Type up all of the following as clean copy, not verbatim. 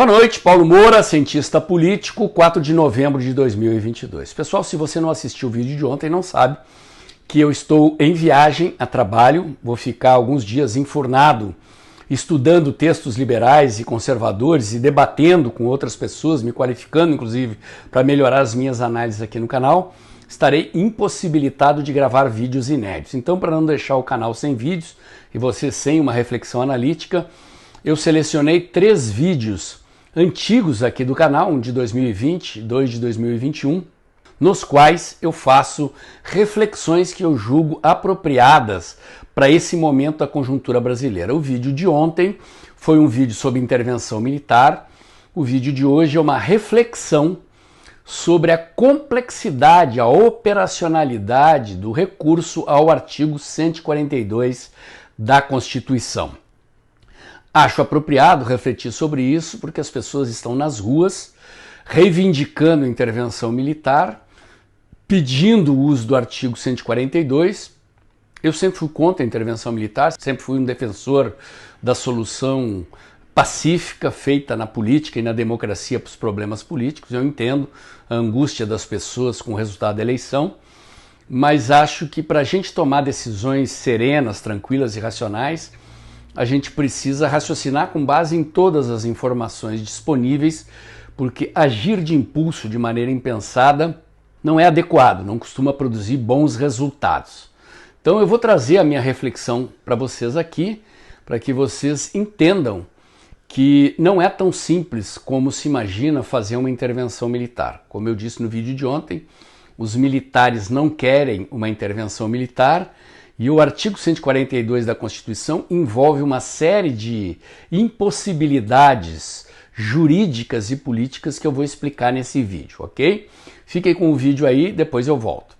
Boa noite, Paulo Moura, cientista político, 4 de novembro de 2022. Pessoal, se você não assistiu o vídeo de ontem, não sabe que eu estou em viagem a trabalho, vou ficar alguns dias enfurnado, estudando textos liberais e conservadores e debatendo com outras pessoas, me qualificando inclusive para melhorar as minhas análises aqui no canal. Estarei impossibilitado de gravar vídeos inéditos. Então, para não deixar o canal sem vídeos e você sem uma reflexão analítica, eu selecionei 3 vídeos antigos aqui do canal, um de 2020, 2 de 2021, nos quais eu faço reflexões que eu julgo apropriadas para esse momento da conjuntura brasileira. O vídeo de ontem foi um vídeo sobre intervenção militar, o vídeo de hoje é uma reflexão sobre a complexidade, a operacionalidade do recurso ao artigo 142 da Constituição. Acho apropriado refletir sobre isso porque as pessoas estão nas ruas reivindicando intervenção militar, pedindo o uso do artigo 142. Eu sempre fui contra a intervenção militar, sempre fui um defensor da solução pacífica feita na política e na democracia para os problemas políticos. Eu entendo a angústia das pessoas com o resultado da eleição, mas acho que para a gente tomar decisões serenas, tranquilas e racionais, a gente precisa raciocinar com base em todas as informações disponíveis, porque agir de impulso de maneira impensada não é adequado, não costuma produzir bons resultados. Então eu vou trazer a minha reflexão para vocês aqui, para que vocês entendam que não é tão simples como se imagina fazer uma intervenção militar. Como eu disse no vídeo de ontem, os militares não querem uma intervenção militar, e o artigo 142 da Constituição envolve uma série de impossibilidades jurídicas e políticas que eu vou explicar nesse vídeo, ok? Fiquem com o vídeo aí, depois eu volto.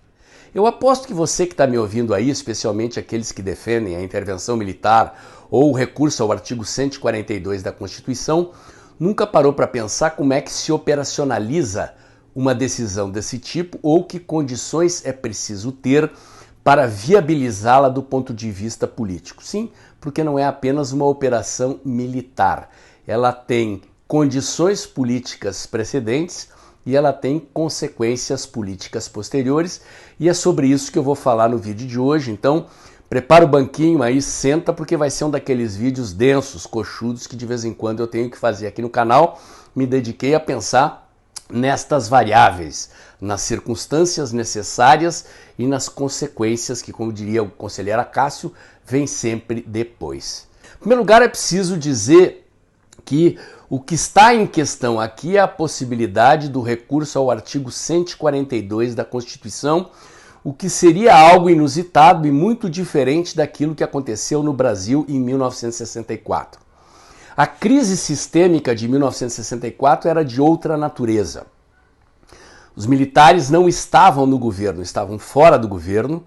Eu aposto que você que está me ouvindo aí, especialmente aqueles que defendem a intervenção militar ou o recurso ao artigo 142 da Constituição, nunca parou para pensar como é que se operacionaliza uma decisão desse tipo ou que condições é preciso ter para viabilizá-la do ponto de vista político. Sim, porque não é apenas uma operação militar. Ela tem condições políticas precedentes e ela tem consequências políticas posteriores, e é sobre isso que eu vou falar no vídeo de hoje. Então, prepara o banquinho aí, senta, porque vai ser um daqueles vídeos densos, coxudos, que de vez em quando eu tenho que fazer aqui no canal. Me dediquei a pensar nestas variáveis, nas circunstâncias necessárias e nas consequências que, como diria o conselheiro Acácio, vem sempre depois. Em primeiro lugar, é preciso dizer que o que está em questão aqui é a possibilidade do recurso ao artigo 142 da Constituição, o que seria algo inusitado e muito diferente daquilo que aconteceu no Brasil em 1964. A crise sistêmica de 1964 era de outra natureza. Os militares não estavam no governo, estavam fora do governo,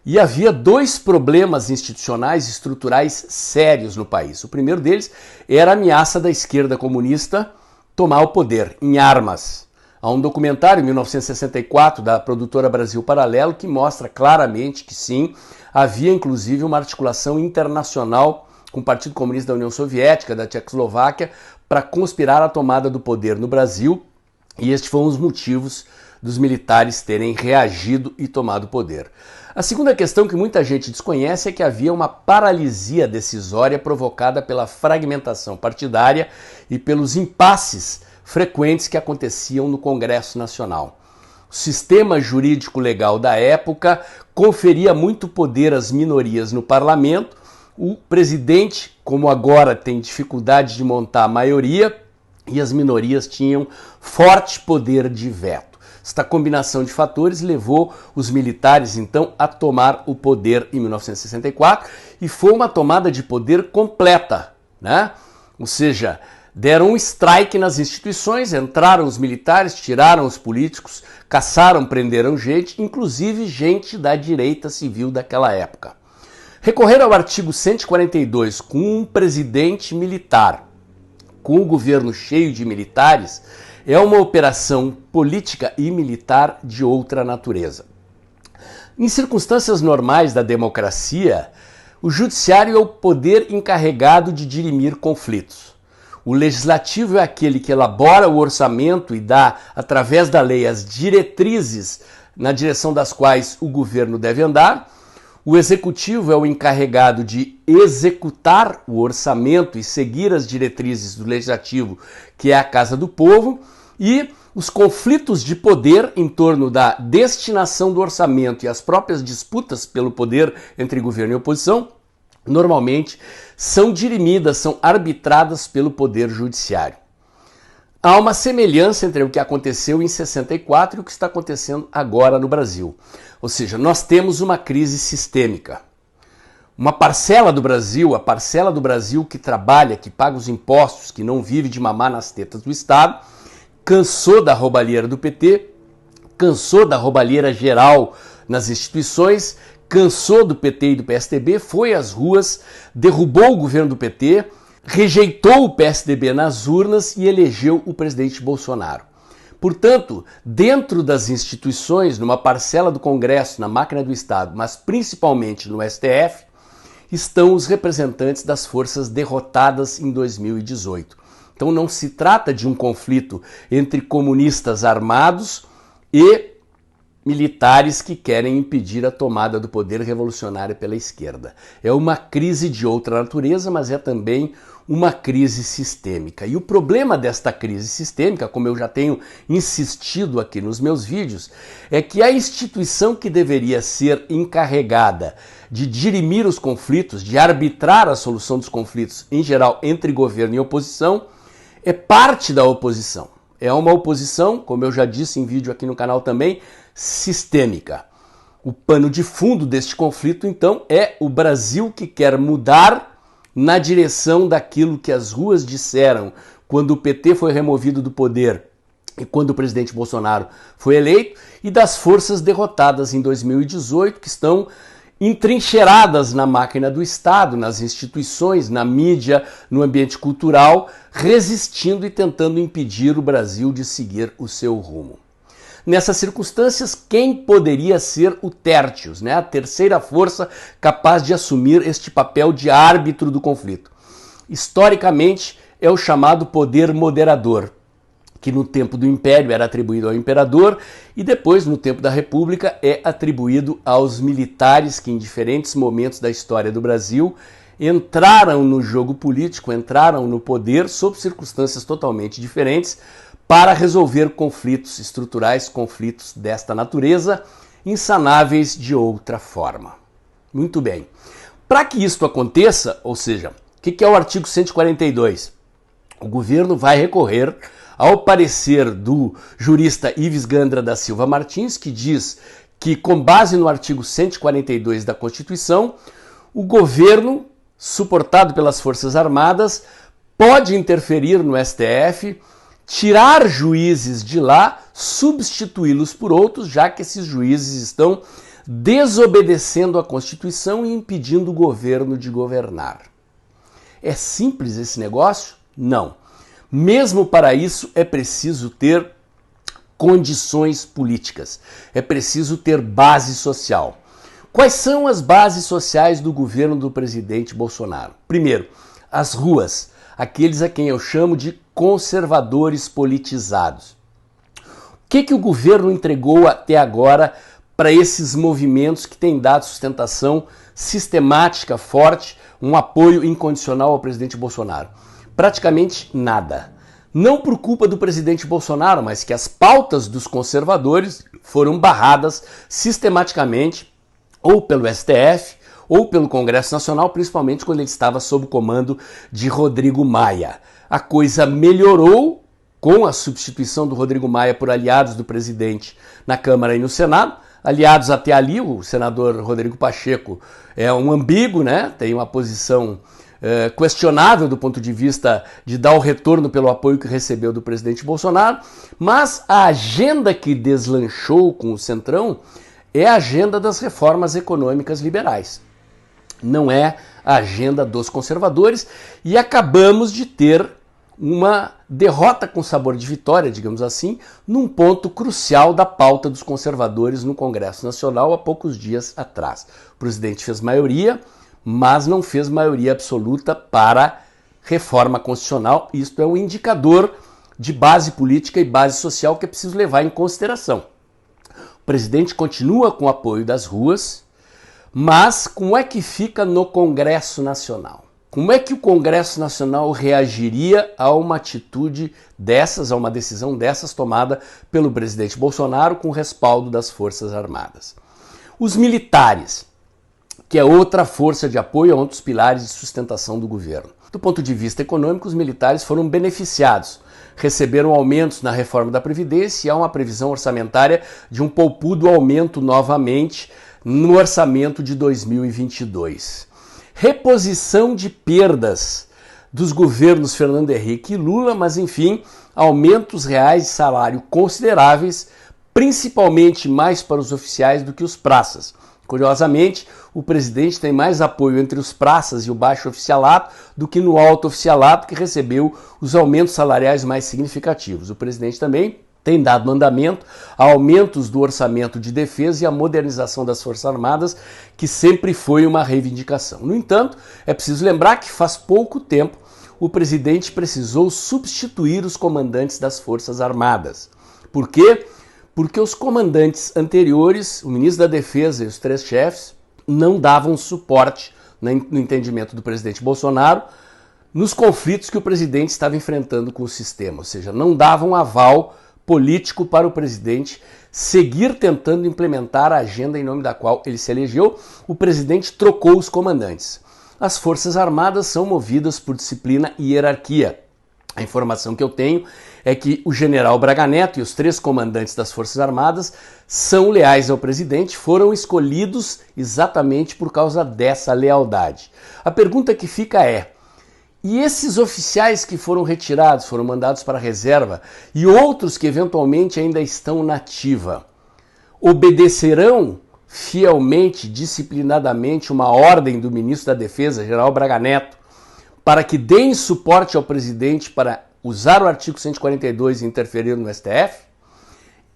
e havia 2 problemas institucionais e estruturais sérios no país. O primeiro deles era a ameaça da esquerda comunista tomar o poder em armas. Há um documentário, em 1964, da produtora Brasil Paralelo, que mostra claramente que sim, havia inclusive uma articulação internacional com o Partido Comunista da União Soviética, da Tchecoslováquia, para conspirar a tomada do poder no Brasil, e estes foram os motivos dos militares terem reagido e tomado o poder. A segunda questão que muita gente desconhece é que havia uma paralisia decisória provocada pela fragmentação partidária e pelos impasses frequentes que aconteciam no Congresso Nacional. O sistema jurídico legal da época conferia muito poder às minorias no parlamento. O presidente, como agora, tem dificuldade de montar a maioria e as minorias tinham forte poder de veto. Esta combinação de fatores levou os militares, então, a tomar o poder em 1964 e foi uma tomada de poder completa, né? Ou seja, deram um strike nas instituições, entraram os militares, tiraram os políticos, caçaram, prenderam gente, inclusive gente da direita civil daquela época. Recorrer ao artigo 142 com um presidente militar, com o governo cheio de militares, é uma operação política e militar de outra natureza. Em circunstâncias normais da democracia, o judiciário é o poder encarregado de dirimir conflitos. O legislativo é aquele que elabora o orçamento e dá, através da lei, as diretrizes na direção das quais o governo deve andar. O executivo é o encarregado de executar o orçamento e seguir as diretrizes do legislativo, que é a Casa do Povo, e os conflitos de poder em torno da destinação do orçamento e as próprias disputas pelo poder entre governo e oposição, normalmente são dirimidas, são arbitradas pelo Poder Judiciário. Há uma semelhança entre o que aconteceu em 64 e o que está acontecendo agora no Brasil. Ou seja, nós temos uma crise sistêmica. Uma parcela do Brasil, a parcela do Brasil que trabalha, que paga os impostos, que não vive de mamar nas tetas do Estado, cansou da roubalheira do PT, cansou da roubalheira geral nas instituições, cansou do PT e do PSDB, foi às ruas, derrubou o governo do PT, rejeitou o PSDB nas urnas e elegeu o presidente Bolsonaro. Portanto, dentro das instituições, numa parcela do Congresso, na máquina do Estado, mas principalmente no STF, estão os representantes das forças derrotadas em 2018. Então não se trata de um conflito entre comunistas armados e militares que querem impedir a tomada do poder revolucionário pela esquerda. É uma crise de outra natureza, mas é também uma crise sistêmica. E o problema desta crise sistêmica, como eu já tenho insistido aqui nos meus vídeos, é que a instituição que deveria ser encarregada de dirimir os conflitos, de arbitrar a solução dos conflitos, em geral, entre governo e oposição, é parte da oposição. É uma oposição, como eu já disse em vídeo aqui no canal também, sistêmica. O pano de fundo deste conflito, então, é o Brasil que quer mudar na direção daquilo que as ruas disseram quando o PT foi removido do poder e quando o presidente Bolsonaro foi eleito, e das forças derrotadas em 2018 que estão entrincheiradas na máquina do Estado, nas instituições, na mídia, no ambiente cultural, resistindo e tentando impedir o Brasil de seguir o seu rumo. Nessas circunstâncias, quem poderia ser o Tertius, a terceira força capaz de assumir este papel de árbitro do conflito? Historicamente, é o chamado poder moderador, que no tempo do Império era atribuído ao imperador e depois, no tempo da República, é atribuído aos militares que em diferentes momentos da história do Brasil entraram no jogo político, entraram no poder sob circunstâncias totalmente diferentes para resolver conflitos estruturais, conflitos desta natureza, insanáveis de outra forma. Muito bem. Para que isto aconteça, ou seja, o que é o artigo 142? O governo vai recorrer ao parecer do jurista Ives Gandra da Silva Martins, que diz que, com base no artigo 142 da Constituição, o governo, suportado pelas Forças Armadas, pode interferir no STF, tirar juízes de lá, substituí-los por outros, já que esses juízes estão desobedecendo a Constituição e impedindo o governo de governar. É simples esse negócio? Não. Mesmo para isso é preciso ter condições políticas, é preciso ter base social. Quais são as bases sociais do governo do presidente Bolsonaro? Primeiro, as ruas, aqueles a quem eu chamo de conservadores politizados. O que o governo entregou até agora para esses movimentos que têm dado sustentação sistemática, forte, um apoio incondicional ao presidente Bolsonaro? Praticamente nada. Não por culpa do presidente Bolsonaro, mas que as pautas dos conservadores foram barradas sistematicamente ou pelo STF ou pelo Congresso Nacional, principalmente quando ele estava sob o comando de Rodrigo Maia. A coisa melhorou com a substituição do Rodrigo Maia por aliados do presidente na Câmara e no Senado. Aliados até ali, o senador Rodrigo Pacheco é um ambíguo, tem uma posição questionável do ponto de vista de dar o retorno pelo apoio que recebeu do presidente Bolsonaro, mas a agenda que deslanchou com o Centrão é a agenda das reformas econômicas liberais. Não é a agenda dos conservadores, e acabamos de ter uma derrota com sabor de vitória, digamos assim, num ponto crucial da pauta dos conservadores no Congresso Nacional há poucos dias atrás. O presidente fez maioria, mas não fez maioria absoluta para reforma constitucional. Isto é um indicador de base política e base social que é preciso levar em consideração. O presidente continua com o apoio das ruas, mas como é que fica no Congresso Nacional? Como é que o Congresso Nacional reagiria a uma atitude dessas, a uma decisão dessas tomada pelo presidente Bolsonaro com respaldo das Forças Armadas? Os militares, que é outra força de apoio, é um dos pilares de sustentação do governo. Do ponto de vista econômico, os militares foram beneficiados, receberam aumentos na reforma da Previdência e há uma previsão orçamentária de um poupudo aumento novamente no orçamento de 2022. Reposição de perdas dos governos Fernando Henrique e Lula, mas enfim, aumentos reais de salário consideráveis, principalmente mais para os oficiais do que os praças. Curiosamente, o presidente tem mais apoio entre os praças e o baixo oficialato do que no alto oficialato, que recebeu os aumentos salariais mais significativos. O presidente também tem dado andamento a aumentos do orçamento de defesa e a modernização das Forças Armadas, que sempre foi uma reivindicação. No entanto, é preciso lembrar que faz pouco tempo o presidente precisou substituir os comandantes das Forças Armadas. Por quê? Porque os comandantes anteriores, o ministro da Defesa e os três chefes, não davam suporte, no entendimento do presidente Bolsonaro, nos conflitos que o presidente estava enfrentando com o sistema, ou seja, não davam aval político para o presidente seguir tentando implementar a agenda em nome da qual ele se elegeu. O presidente trocou os comandantes. As Forças Armadas são movidas por disciplina e hierarquia. A informação que eu tenho é que o general Braga Neto e os três comandantes das Forças Armadas são leais ao presidente, foram escolhidos exatamente por causa dessa lealdade. A pergunta que fica é: e esses oficiais que foram retirados, foram mandados para a reserva, e outros que eventualmente ainda estão na ativa, obedecerão fielmente, disciplinadamente, uma ordem do ministro da Defesa, general Braga Neto, para que deem suporte ao presidente para usar o artigo 142 e interferir no STF?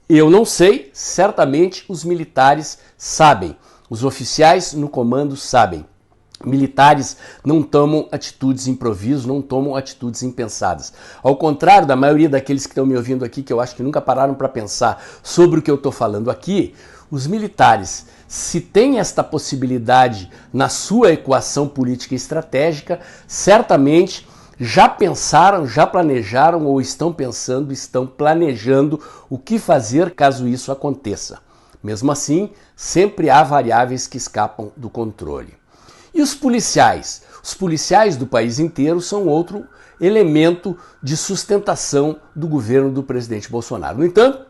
Eu não sei, certamente os militares sabem, os oficiais no comando sabem. Militares não tomam atitudes improviso, não tomam atitudes impensadas. Ao contrário da maioria daqueles que estão me ouvindo aqui, que eu acho que nunca pararam para pensar sobre o que eu estou falando aqui, os militares, se tem esta possibilidade na sua equação política e estratégica, certamente já pensaram, já planejaram ou estão pensando, estão planejando o que fazer caso isso aconteça. Mesmo assim, sempre há variáveis que escapam do controle. E os policiais? Os policiais do país inteiro são outro elemento de sustentação do governo do presidente Bolsonaro. No entanto,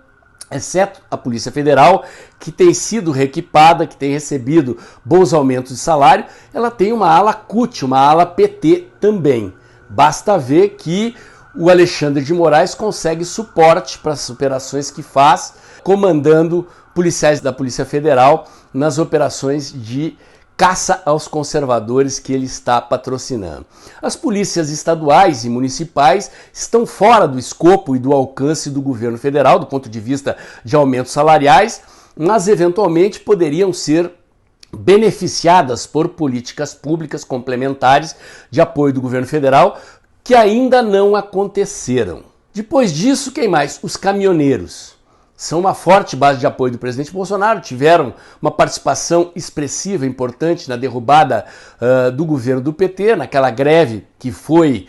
exceto a Polícia Federal, que tem sido reequipada, que tem recebido bons aumentos de salário, ela tem uma ala CUT, uma ala PT também. Basta ver que o Alexandre de Moraes consegue suporte para as operações que faz, comandando policiais da Polícia Federal nas operações de caça aos conservadores que ele está patrocinando. As polícias estaduais e municipais estão fora do escopo e do alcance do governo federal, do ponto de vista de aumentos salariais, mas eventualmente poderiam ser beneficiadas por políticas públicas complementares de apoio do governo federal, que ainda não aconteceram. Depois disso, quem mais? Os caminhoneiros. São uma forte base de apoio do presidente Bolsonaro, tiveram uma participação expressiva, importante na derrubada do governo do PT, naquela greve que foi,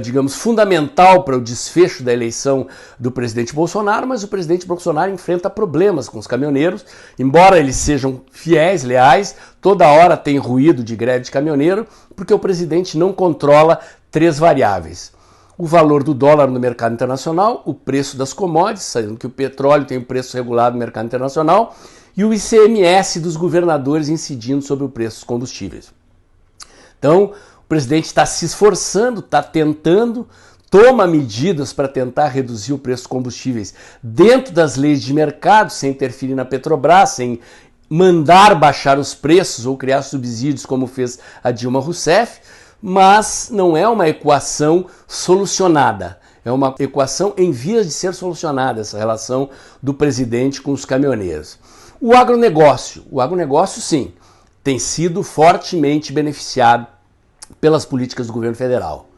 digamos, fundamental para o desfecho da eleição do presidente Bolsonaro, mas o presidente Bolsonaro enfrenta problemas com os caminhoneiros, embora eles sejam fiéis, leais, toda hora tem ruído de greve de caminhoneiro, porque o presidente não controla três variáveis: o valor do dólar no mercado internacional, o preço das commodities, sendo que o petróleo tem um preço regulado no mercado internacional, e o ICMS dos governadores incidindo sobre o preço dos combustíveis. Então, o presidente está se esforçando, está tentando, toma medidas para tentar reduzir o preço dos combustíveis dentro das leis de mercado, sem interferir na Petrobras, sem mandar baixar os preços ou criar subsídios como fez a Dilma Rousseff, mas não é uma equação solucionada. É uma equação em vias de ser solucionada, essa relação do presidente com os caminhoneiros. O agronegócio sim, tem sido fortemente beneficiado pelas políticas do governo federal.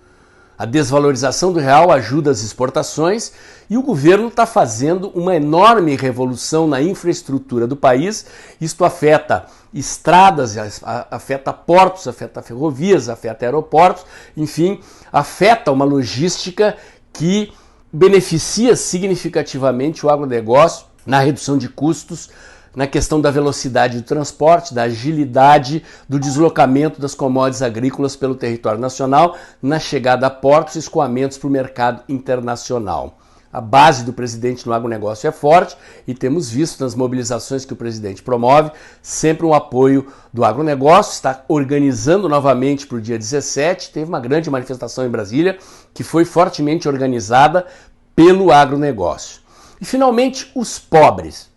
A desvalorização do real ajuda as exportações e o governo está fazendo uma enorme revolução na infraestrutura do país. Isto afeta estradas, afeta portos, afeta ferrovias, afeta aeroportos, enfim, afeta uma logística que beneficia significativamente o agronegócio na redução de custos, na questão da velocidade do transporte, da agilidade do deslocamento das commodities agrícolas pelo território nacional, na chegada a portos e escoamentos para o mercado internacional. A base do presidente no agronegócio é forte e temos visto nas mobilizações que o presidente promove sempre um apoio do agronegócio. Está organizando novamente para o dia 17, teve uma grande manifestação em Brasília que foi fortemente organizada pelo agronegócio. E finalmente os pobres.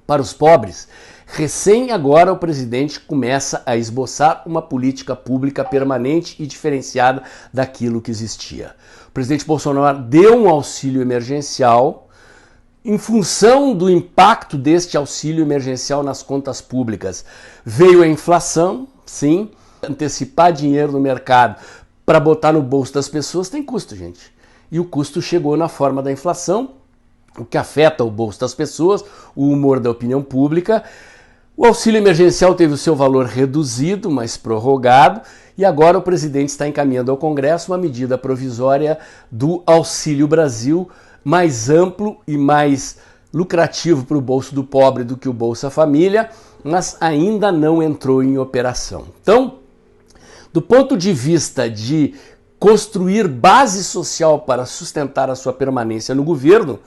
Para os pobres, recém agora o presidente começa a esboçar uma política pública permanente e diferenciada daquilo que existia. O presidente Bolsonaro deu um auxílio emergencial. Em função do impacto deste auxílio emergencial nas contas públicas, veio a inflação, sim, antecipar dinheiro no mercado para botar no bolso das pessoas tem custo, gente. E o custo chegou na forma da inflação, o que afeta o bolso das pessoas, o humor da opinião pública. O auxílio emergencial teve o seu valor reduzido, mas prorrogado, e agora o presidente está encaminhando ao Congresso uma medida provisória do Auxílio Brasil, mais amplo e mais lucrativo para o bolso do pobre do que o Bolsa Família, mas ainda não entrou em operação. Então, do ponto de vista de construir base social para sustentar a sua permanência no governo,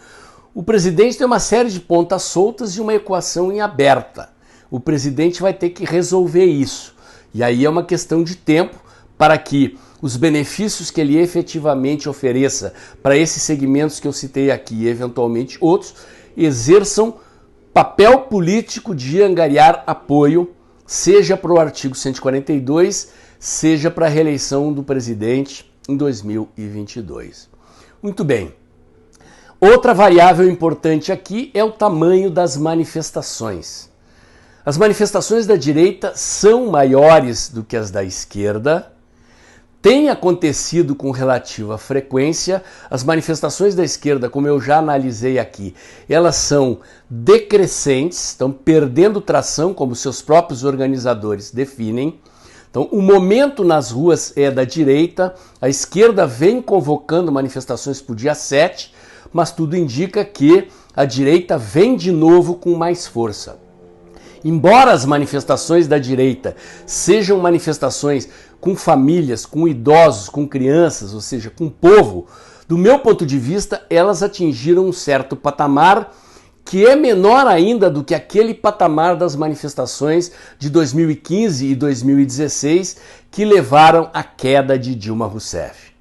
o presidente tem uma série de pontas soltas e uma equação em aberta. O presidente vai ter que resolver isso. E aí é uma questão de tempo para que os benefícios que ele efetivamente ofereça para esses segmentos que eu citei aqui e eventualmente outros, exerçam papel político de angariar apoio, seja para o artigo 142, seja para a reeleição do presidente em 2022. Muito bem. Outra variável importante aqui é o tamanho das manifestações. As manifestações da direita são maiores do que as da esquerda. Tem acontecido com relativa frequência. As manifestações da esquerda, como eu já analisei aqui, elas são decrescentes, estão perdendo tração, como seus próprios organizadores definem. Então, o momento nas ruas é da direita, a esquerda vem convocando manifestações para o dia 7, mas tudo indica que a direita vem de novo com mais força. Embora as manifestações da direita sejam manifestações com famílias, com idosos, com crianças, ou seja, com o povo, do meu ponto de vista, elas atingiram um certo patamar que é menor ainda do que aquele patamar das manifestações de 2015 e 2016 que levaram à queda de Dilma Rousseff.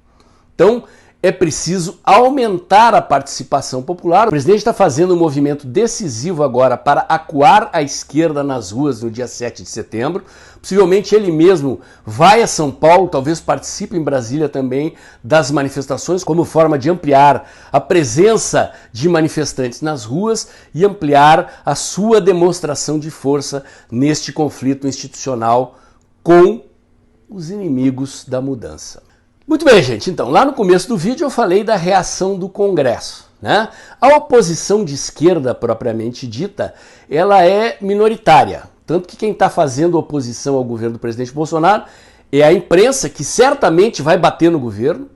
Então, é preciso aumentar a participação popular. O presidente está fazendo um movimento decisivo agora para acuar a esquerda nas ruas no dia 7 de setembro. Possivelmente ele mesmo vai a São Paulo, talvez participe em Brasília também das manifestações, como forma de ampliar a presença de manifestantes nas ruas e ampliar a sua demonstração de força neste conflito institucional com os inimigos da mudança. Muito bem, gente. Então, lá no começo do vídeo eu falei da reação do Congresso, né? A oposição de esquerda, propriamente dita, ela é minoritária. Tanto que quem está fazendo oposição ao governo do presidente Bolsonaro é a imprensa, que certamente vai bater no governo,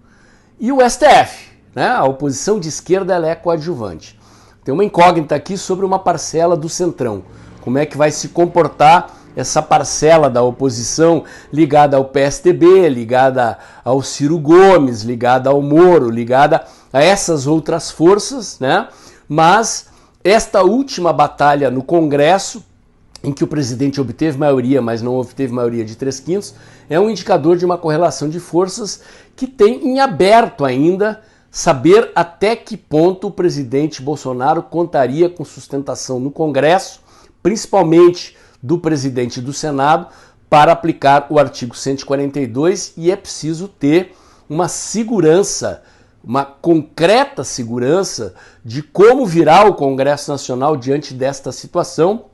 e o STF, né? A oposição de esquerda ela é coadjuvante. Tem uma incógnita aqui sobre uma parcela do Centrão. Como é que vai se comportar essa parcela da oposição ligada ao PSDB, ligada ao Ciro Gomes, ligada ao Moro, ligada a essas outras forças, né? Mas esta última batalha no Congresso, em que o presidente obteve maioria, mas não obteve maioria de 3/5, é um indicador de uma correlação de forças que tem em aberto ainda saber até que ponto o presidente Bolsonaro contaria com sustentação no Congresso, principalmente do presidente do Senado, para aplicar o artigo 142, e é preciso ter uma segurança, uma concreta segurança de como virá o Congresso Nacional diante desta situação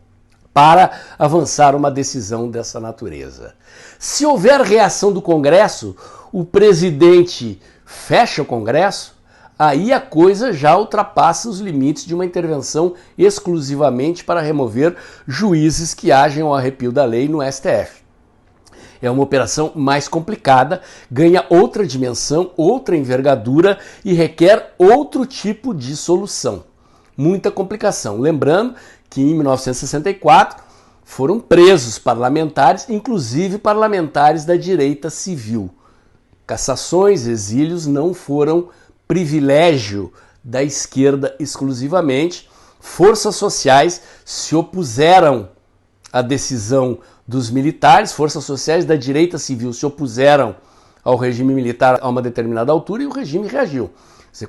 para avançar uma decisão dessa natureza. Se houver reação do Congresso, o presidente fecha o Congresso, aí a coisa já ultrapassa os limites de uma intervenção exclusivamente para remover juízes que agem ao arrepio da lei no STF. É uma operação mais complicada, ganha outra dimensão, outra envergadura e requer outro tipo de solução. Muita complicação. Lembrando que em 1964 foram presos parlamentares, inclusive parlamentares da direita civil. Cassações, exílios não foram privilégio da esquerda exclusivamente. Forças sociais se opuseram à decisão dos militares, forças sociais da direita civil se opuseram ao regime militar a uma determinada altura e o regime reagiu.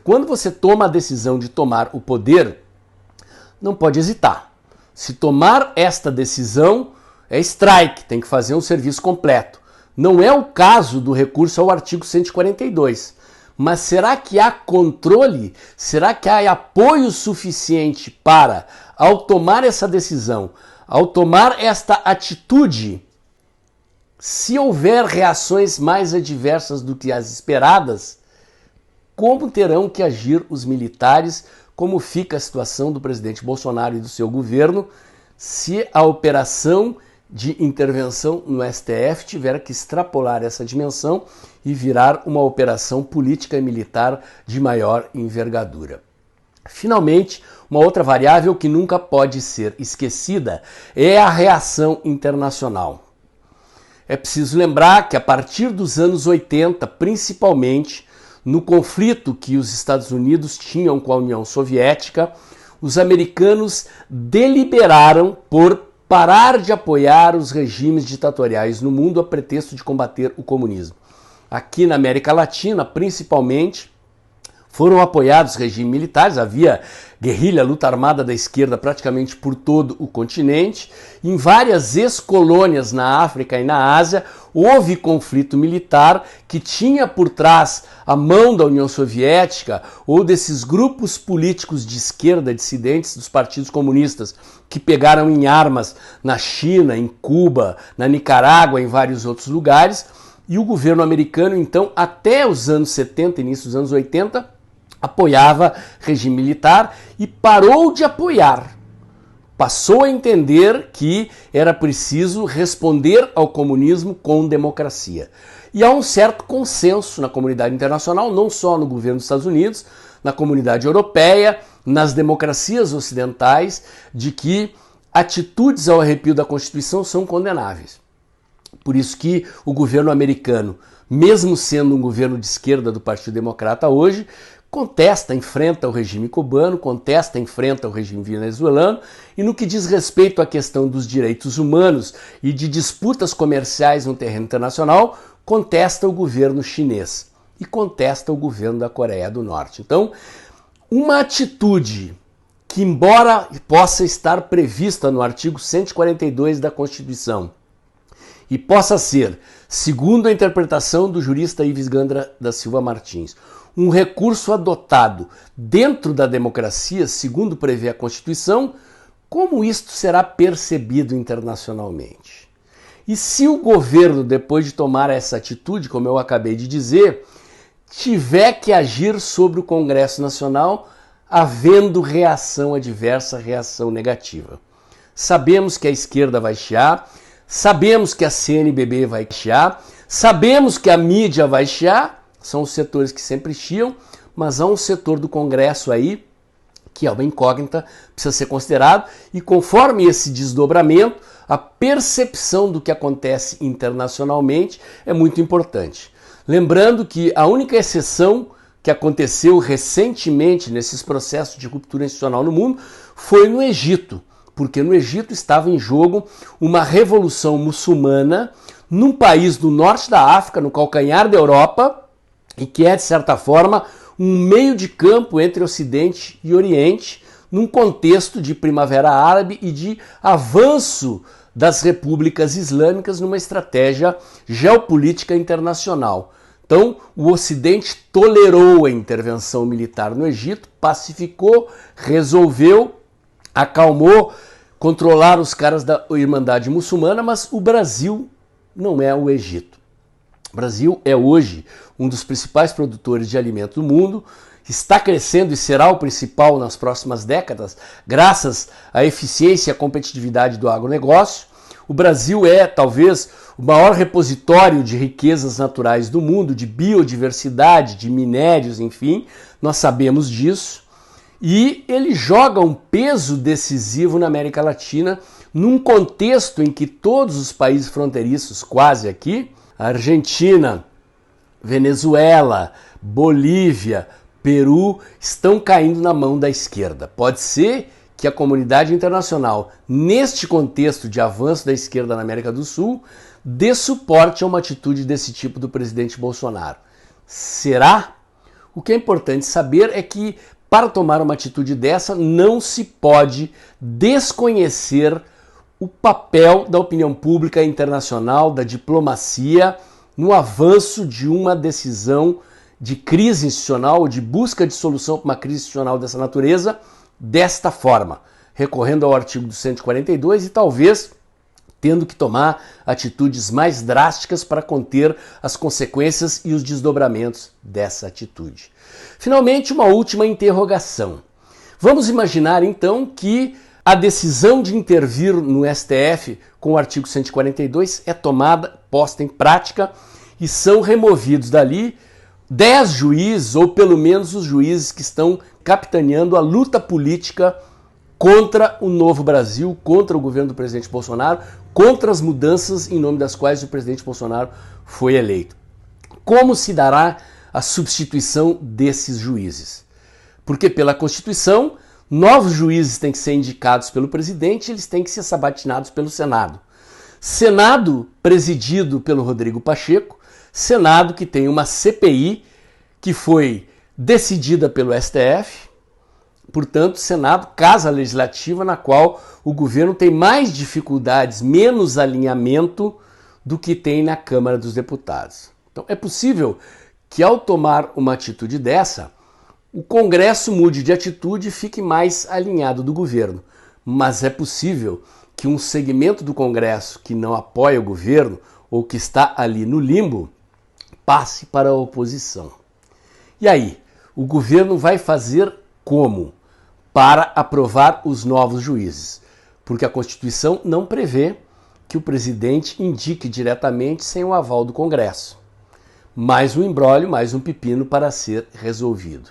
Quando você toma a decisão de tomar o poder, não pode hesitar. Se tomar esta decisão, é strike, tem que fazer um serviço completo. Não é o caso do recurso ao artigo 142. Mas será que há controle? Será que há apoio suficiente para, ao tomar essa decisão, ao tomar esta atitude, se houver reações mais adversas do que as esperadas, como terão que agir os militares? Como fica a situação do presidente Bolsonaro e do seu governo se a operação de intervenção no STF tiver que extrapolar essa dimensão e virar uma operação política e militar de maior envergadura? Finalmente, uma outra variável que nunca pode ser esquecida é a reação internacional. É preciso lembrar que a partir dos anos 80, principalmente, no conflito que os Estados Unidos tinham com a União Soviética, os americanos deliberaram por parar de apoiar os regimes ditatoriais no mundo a pretexto de combater o comunismo. Aqui na América Latina, principalmente, foram apoiados regimes militares, havia guerrilha, luta armada da esquerda praticamente por todo o continente. Em várias ex-colônias na África e na Ásia, houve conflito militar que tinha por trás a mão da União Soviética ou desses grupos políticos de esquerda, dissidentes dos partidos comunistas, que pegaram em armas na China, em Cuba, na Nicarágua, em vários outros lugares. E o governo americano, então, até os anos 70, início dos anos 80, apoiava regime militar e parou de apoiar. Passou a entender que era preciso responder ao comunismo com democracia. E há um certo consenso na comunidade internacional, não só no governo dos Estados Unidos, na comunidade europeia, nas democracias ocidentais, de que atitudes ao arrepio da Constituição são condenáveis. Por isso que o governo americano, mesmo sendo um governo de esquerda do Partido Democrata hoje, contesta, enfrenta o regime cubano, contesta, enfrenta o regime venezuelano, e no que diz respeito à questão dos direitos humanos e de disputas comerciais no terreno internacional, contesta o governo chinês e contesta o governo da Coreia do Norte. Então, uma atitude que, embora possa estar prevista no artigo 142 da Constituição, e possa ser, segundo a interpretação do jurista Ives Gandra da Silva Martins, um recurso adotado dentro da democracia, segundo prevê a Constituição, como isto será percebido internacionalmente? E se o governo, depois de tomar essa atitude, como eu acabei de dizer, tiver que agir sobre o Congresso Nacional, havendo reação adversa, reação negativa? Sabemos que a esquerda vai chiar, sabemos que a CNBB vai chiar, sabemos que a mídia vai chiar, são os setores que sempre chiam, mas há um setor do Congresso aí que é uma incógnita, precisa ser considerado, e conforme esse desdobramento, a percepção do que acontece internacionalmente é muito importante. Lembrando que a única exceção que aconteceu recentemente nesses processos de ruptura institucional no mundo foi no Egito, porque no Egito estava em jogo uma revolução muçulmana num país do norte da África, no calcanhar da Europa, e que é, de certa forma, um meio de campo entre Ocidente e Oriente, num contexto de Primavera Árabe e de avanço das repúblicas islâmicas numa estratégia geopolítica internacional. Então, o Ocidente tolerou a intervenção militar no Egito, pacificou, resolveu, acalmou, controlar os caras da Irmandade Muçulmana, mas o Brasil não é o Egito. O Brasil é hoje um dos principais produtores de alimentos do mundo, está crescendo e será o principal nas próximas décadas, graças à eficiência e à competitividade do agronegócio. O Brasil é, talvez, o maior repositório de riquezas naturais do mundo, de biodiversidade, de minérios, enfim, nós sabemos disso. E ele joga um peso decisivo na América Latina, num contexto em que todos os países fronteiriços, quase aqui, Argentina, Venezuela, Bolívia, Peru, estão caindo na mão da esquerda. Pode ser que a comunidade internacional, neste contexto de avanço da esquerda na América do Sul, dê suporte a uma atitude desse tipo do presidente Bolsonaro. Será? O que é importante saber é que, para tomar uma atitude dessa, não se pode desconhecer o papel da opinião pública internacional, da diplomacia, no avanço de uma decisão de crise institucional, ou de busca de solução para uma crise institucional dessa natureza, desta forma, recorrendo ao artigo do 142 e talvez tendo que tomar atitudes mais drásticas para conter as consequências e os desdobramentos dessa atitude. Finalmente, uma última interrogação. Vamos imaginar então que a decisão de intervir no STF com o artigo 142 é tomada, posta em prática e são removidos dali 10 juízes, ou pelo menos os juízes que estão capitaneando a luta política contra o novo Brasil, contra o governo do presidente Bolsonaro, contra as mudanças em nome das quais o presidente Bolsonaro foi eleito. Como se dará a substituição desses juízes? Porque pela Constituição, novos juízes têm que ser indicados pelo presidente e eles têm que ser sabatinados pelo Senado. Senado presidido pelo Rodrigo Pacheco, Senado que tem uma CPI que foi decidida pelo STF, portanto, Senado, casa legislativa na qual o governo tem mais dificuldades, menos alinhamento do que tem na Câmara dos Deputados. Então, é possível que ao tomar uma atitude dessa, o Congresso mude de atitude e fique mais alinhado do governo. Mas é possível que um segmento do Congresso que não apoia o governo ou que está ali no limbo passe para a oposição. E aí, o governo vai fazer como para aprovar os novos juízes? Porque a Constituição não prevê que o presidente indique diretamente sem o aval do Congresso. Mais um imbróglio, mais um pepino para ser resolvido.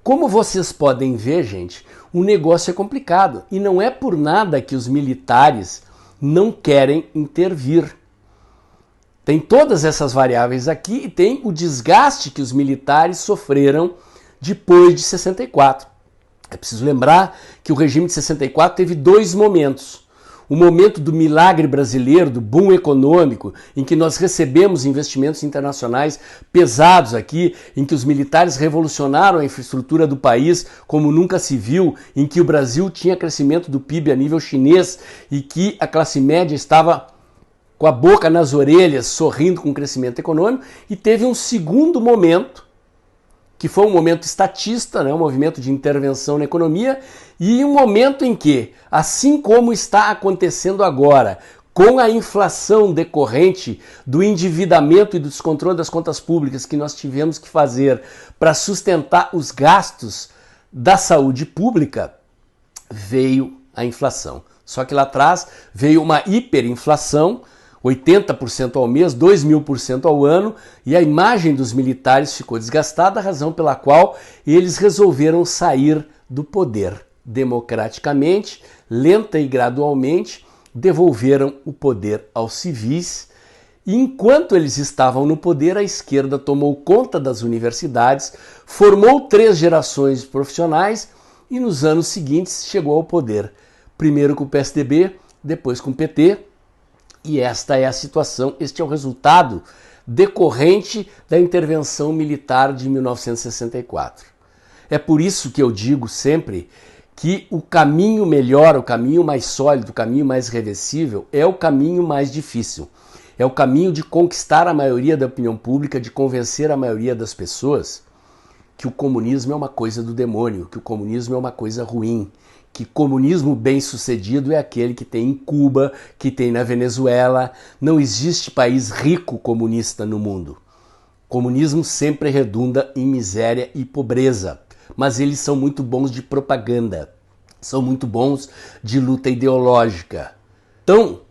Como vocês podem ver, gente, o negócio é complicado e não é por nada que os militares não querem intervir. Tem todas essas variáveis aqui e tem o desgaste que os militares sofreram depois de 64. É preciso lembrar que o regime de 64 teve dois momentos. O momento do milagre brasileiro, do boom econômico, em que nós recebemos investimentos internacionais pesados aqui, em que os militares revolucionaram a infraestrutura do país como nunca se viu, em que o Brasil tinha crescimento do PIB a nível chinês e que a classe média estava com a boca nas orelhas, sorrindo com o crescimento econômico, e teve um segundo momento, que foi um momento estatista, né, um movimento de intervenção na economia, e um momento em que, assim como está acontecendo agora, com a inflação decorrente do endividamento e do descontrole das contas públicas que nós tivemos que fazer para sustentar os gastos da saúde pública, veio a inflação. Só que lá atrás veio uma hiperinflação, 80% ao mês, 2.000% ao ano, e a imagem dos militares ficou desgastada, a razão pela qual eles resolveram sair do poder. Democraticamente, lenta e gradualmente, devolveram o poder aos civis, e enquanto eles estavam no poder, a esquerda tomou conta das universidades, formou 3 gerações de profissionais e nos anos seguintes chegou ao poder. Primeiro com o PSDB, depois com o PT, e esta é a situação, este é o resultado decorrente da intervenção militar de 1964. É por isso que eu digo sempre que o caminho melhor, o caminho mais sólido, o caminho mais reversível é o caminho mais difícil. É o caminho de conquistar a maioria da opinião pública, de convencer a maioria das pessoas que o comunismo é uma coisa do demônio, que o comunismo é uma coisa ruim, que comunismo bem-sucedido é aquele que tem em Cuba, que tem na Venezuela. Não existe país rico comunista no mundo. Comunismo sempre redunda em miséria e pobreza, mas eles são muito bons de propaganda, são muito bons de luta ideológica. Então,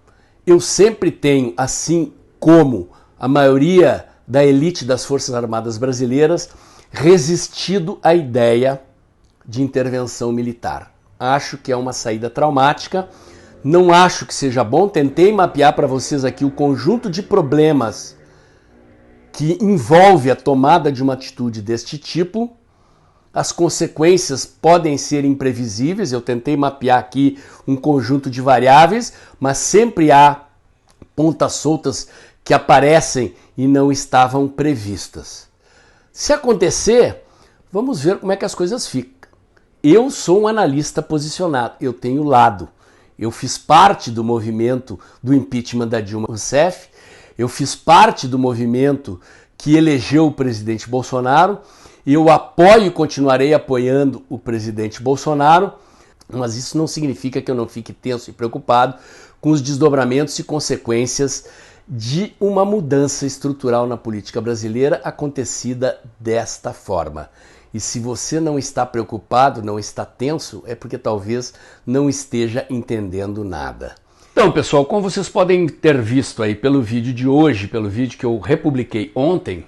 eu sempre tenho, assim como a maioria da elite das Forças Armadas brasileiras, resistido à ideia de intervenção militar. Acho que é uma saída traumática, não acho que seja bom. Tentei mapear para vocês aqui o conjunto de problemas que envolve a tomada de uma atitude deste tipo. As consequências podem ser imprevisíveis, eu tentei mapear aqui um conjunto de variáveis, mas sempre há pontas soltas que aparecem e não estavam previstas. Se acontecer, vamos ver como é que as coisas ficam. Eu sou um analista posicionado, eu tenho lado. Eu fiz parte do movimento do impeachment da Dilma Rousseff, eu fiz parte do movimento que elegeu o presidente Bolsonaro, eu apoio e continuarei apoiando o presidente Bolsonaro, mas isso não significa que eu não fique tenso e preocupado com os desdobramentos e consequências de uma mudança estrutural na política brasileira acontecida desta forma. E se você não está preocupado, não está tenso, é porque talvez não esteja entendendo nada. Então, pessoal, como vocês podem ter visto aí pelo vídeo de hoje, pelo vídeo que eu republiquei ontem,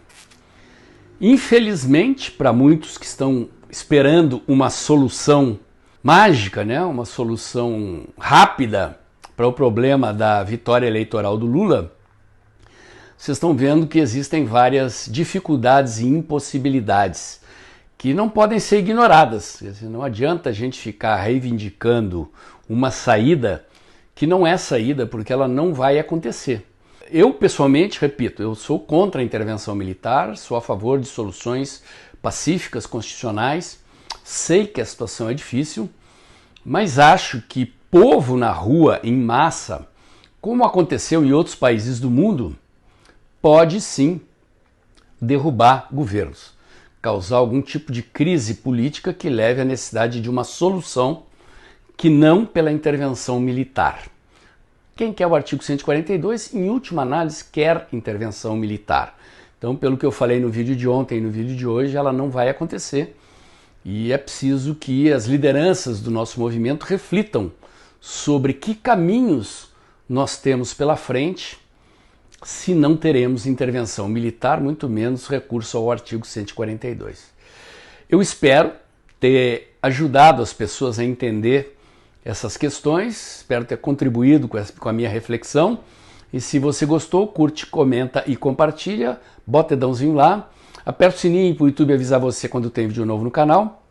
infelizmente, para muitos que estão esperando uma solução mágica, né, uma solução rápida para o problema da vitória eleitoral do Lula, vocês estão vendo que existem várias dificuldades e impossibilidades que não podem ser ignoradas. Não adianta a gente ficar reivindicando uma saída que não é saída, porque ela não vai acontecer. Eu, pessoalmente, repito, eu sou contra a intervenção militar, sou a favor de soluções pacíficas, constitucionais. Sei que a situação é difícil, mas acho que povo na rua, em massa, como aconteceu em outros países do mundo, pode sim derrubar governos, causar algum tipo de crise política que leve à necessidade de uma solução que não pela intervenção militar. Quem quer o artigo 142, em última análise, quer intervenção militar. Então, pelo que eu falei no vídeo de ontem e no vídeo de hoje, ela não vai acontecer. E é preciso que as lideranças do nosso movimento reflitam sobre que caminhos nós temos pela frente se não teremos intervenção militar, muito menos recurso ao artigo 142. Eu espero ter ajudado as pessoas a entender essas questões, espero ter contribuído com a minha reflexão, e se você gostou, curte, comenta e compartilha, bota dedãozinho lá, aperta o sininho para o YouTube avisar você quando tem vídeo novo no canal,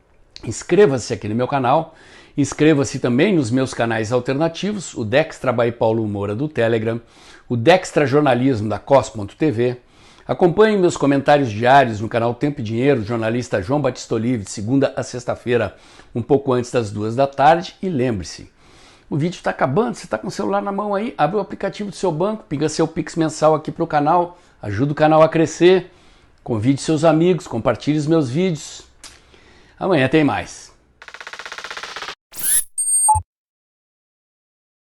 inscreva-se aqui no meu canal, inscreva-se também nos meus canais alternativos, o Dextra by Paulo Moura do Telegram, o Dextra Jornalismo da Cos.tv. Acompanhe meus comentários diários no canal Tempo e Dinheiro, do jornalista João Batista Olive, de segunda a sexta-feira, um pouco antes das 2 da tarde. E lembre-se, o vídeo está acabando, você está com o celular na mão aí, abre o aplicativo do seu banco, pinga seu Pix mensal aqui para o canal, ajuda o canal a crescer, convide seus amigos, compartilhe os meus vídeos. Amanhã tem mais.